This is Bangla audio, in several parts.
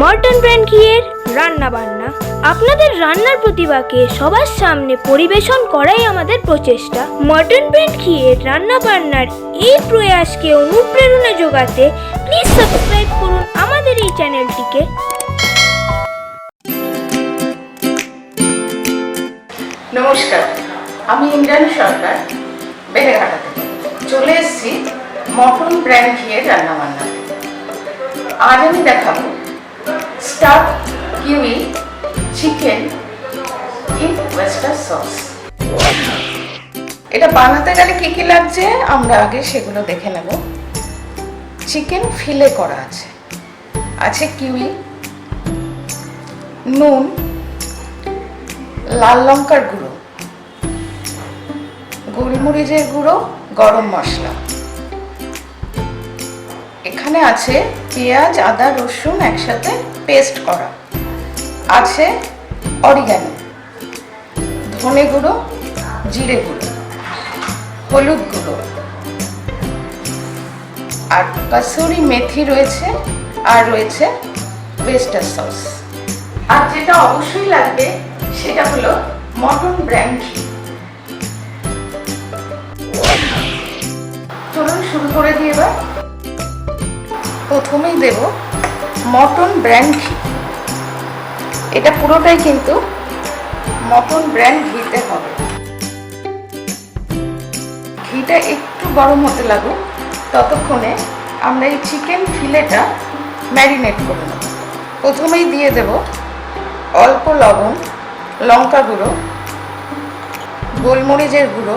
মর্টন ব্র্যান্ড ঘিয়ের রান্না বান্না। আপনাদের রান্নার প্রতিভাকে সবার সামনে পরিবেশন করাই আমাদের প্রচেষ্টা। মর্টন ব্র্যান্ড ঘিয়ের রান্না বান্নার এই প্রয়াসকে অনুপ্রেরণা যোগাতে প্লিজ সাবস্ক্রাইব করুন আমাদের এই চ্যানেলটিকে। নমস্কার, আমি ইন্দ্রাণী সরকার, বেলেঘাটা থেকে চলে এসেছি মর্টন ব্র্যান্ড ঘিয়ের রান্না বান্না। আজ আমি দেখাবো staff kiwi chicken in oyster sauce. এটা বানাতে গেলে কি কি লাগছে আমরা আগে সেগুলো দেখে নেব। চিকেন ফিলে করা আছে কিউই, নুন, লাল লঙ্কার গুঁড়ো, গোলমরিচের গুঁড়ো, গরম মশলা। এখানে আছে পেঁয়াজ, আদা, রসুন একসাথে পেস্ট করা, আছে অরিগানো, ধনে গুঁড়ো, জিরে গুঁড়ো, হলুদ গুঁড়ো, আর কসুরি মেথি রয়েছে, আর রয়েছে ওয়েস্টার সস। আর যেটা অবশ্যই লাগবে সেটা হলো মর্টন ব্র্যান্ড ঘি। চলুন শুরু করে দিই। এবার প্রথমেই দেব মর্টন ব্র্যান্ড ঘি। এটা পুরোটাই কিন্তু মর্টন ব্র্যান্ড ঘিতে হবে। ঘিটা একটু গরম হতে লাগুক, ততক্ষণে আমরা এই চিকেন ফিলেটা ম্যারিনেট করে নেব। প্রথমেই দিয়ে দেব অল্প লবণ, লঙ্কা গুঁড়ো, গোলমরিচের গুঁড়ো,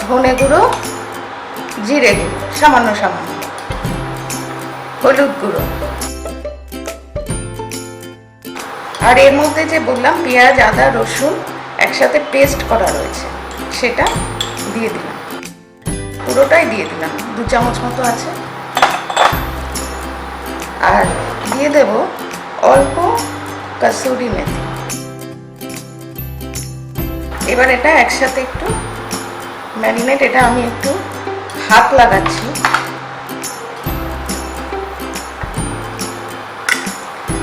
ধনে গুঁড়ো, জিরে গুঁড়ো সামান্য সামান্য, হলুদ গুঁড়ো, আর এর মধ্যে যে বললাম পেঁয়াজ, আদা, রসুন একসাথে পেস্ট করা রয়েছে সেটা দিয়ে দিলাম। পুরোটাই দিয়ে দিলাম, 2 চামচ মতো আছে। আর দিয়ে দেব অল্প কসুরি মেথি। এবার এটা একসাথে একটু ম্যারিনেট, এটা আমি একটু হাত লাগাচ্ছি।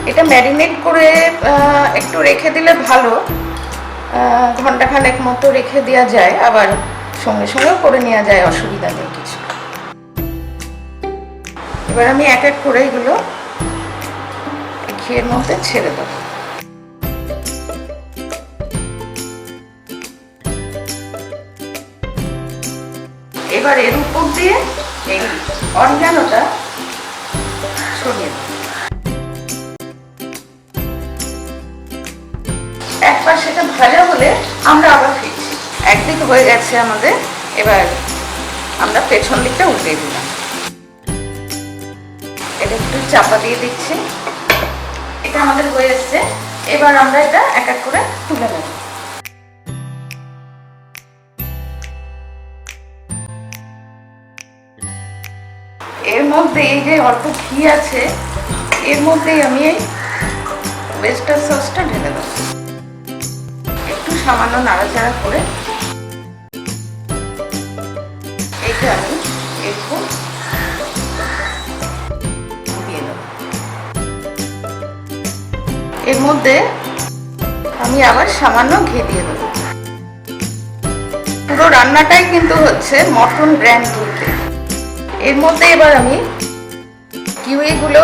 এটা ম্যারিনেট করে একটু রেখে দিলে ভালো, ঘন্টাখানেক মতো রেখে দেওয়া যায়, আবার সঙ্গে সঙ্গেও করে নেওয়া যায়, অসুবিধা নেই কিছু। এবার আমি এক এক করে এগুলো ঘিয়ের মধ্যে ছেড়ে দেবো। এবার এর উপর দিয়ে এই অরিগানোটা ছড়িয়ে দেব। একবার সেটা ভাজা হলে আমরা আবার ফিরছি। একদিক হয়ে গেছে আমাদের, এবার আমরা পেছন দিকটা উল্টে দিলাম। এটা একটু চাপা দিয়ে দিচ্ছি। এটা আমাদের হয়ে এসছে। এবার আমরা এটা এক এক করে তুলে নেব। এর মধ্যে এই যে অল্প ঘি আছে, এর মধ্যেই আমি এই ওয়েস্টার সসটা ঢেলে দেব। একটু সামান্য নাড়াচাড়া করে এইটা আমি একটু দিয়ে দেব। এর মধ্যে আমি আবার সামান্য ঘি দিয়ে দেব। পুরো রান্নাটাই কিন্তু হচ্ছে মর্টন ব্র্যান্ড ঘিতে। এর মধ্যে এবার আমি কিউইগুলো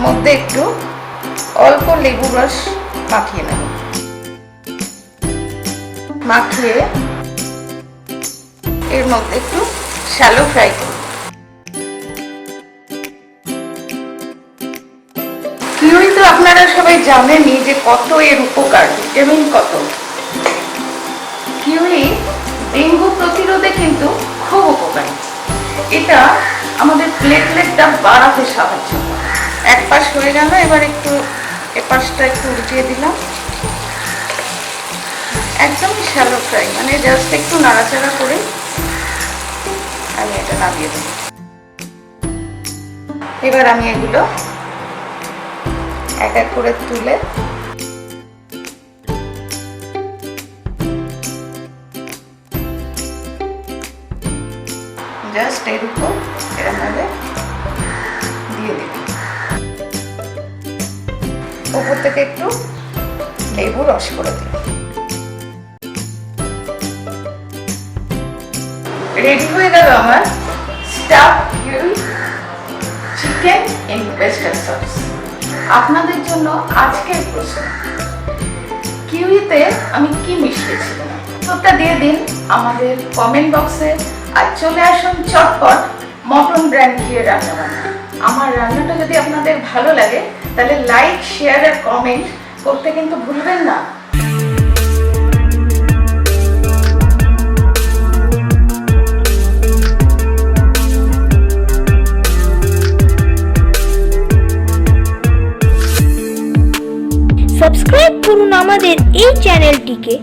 মধ্যে একটু অল্প লেবু রস মাখিয়ে নেব। মাখিয়ে এর মধ্যে একটু শ্যালো ফ্রাই করব। কিউই তো আপনারা সবাই জানেনই যে কত এর উপকার, ভিটামিন কত। কিউই ডেঙ্গু প্রতিরোধে কিন্তু খুব উপকারী। এটা আমাদের প্লেটলেটটা বাড়াতে সাহায্য করে। এক পাশ হয়ে গেল, এবার একটু এপাশটা একটু উল্টিয়ে দিলাম। একদমই শ্যালো ফ্রাই, মানে জাস্ট একটু নাড়াচাড়া করে আমি এটা নামিয়ে দেব। এবার আমি এগুলো এক এক করে তুলে জাস্ট এর উপর এরকম ভাবে দিয়ে দিই। উপর থেকে একটু লেবু রস করে দিই। রেডি হয়ে গেল আমার staff chicken in oyster sauce. আপনাদের জন্য আজকের প্রশ্ন, কিউইতে আমি কি মিশিয়েছিলাম? উত্তরটা দিয়ে দিন আমাদের কমেন্ট বক্সে। আর চলে আসুন চটপট মটন ব্র্যান্ড ঘিয়ের রান্না বান্না। আমার রান্নাটা যদি আপনাদের ভালো লাগে তাহলে লাইক, শেয়ার আর কমেন্ট করতে কিন্তু ভুলবেন না। সাবস্ক্রাইব করুন আমাদের এই চ্যানেলটিকে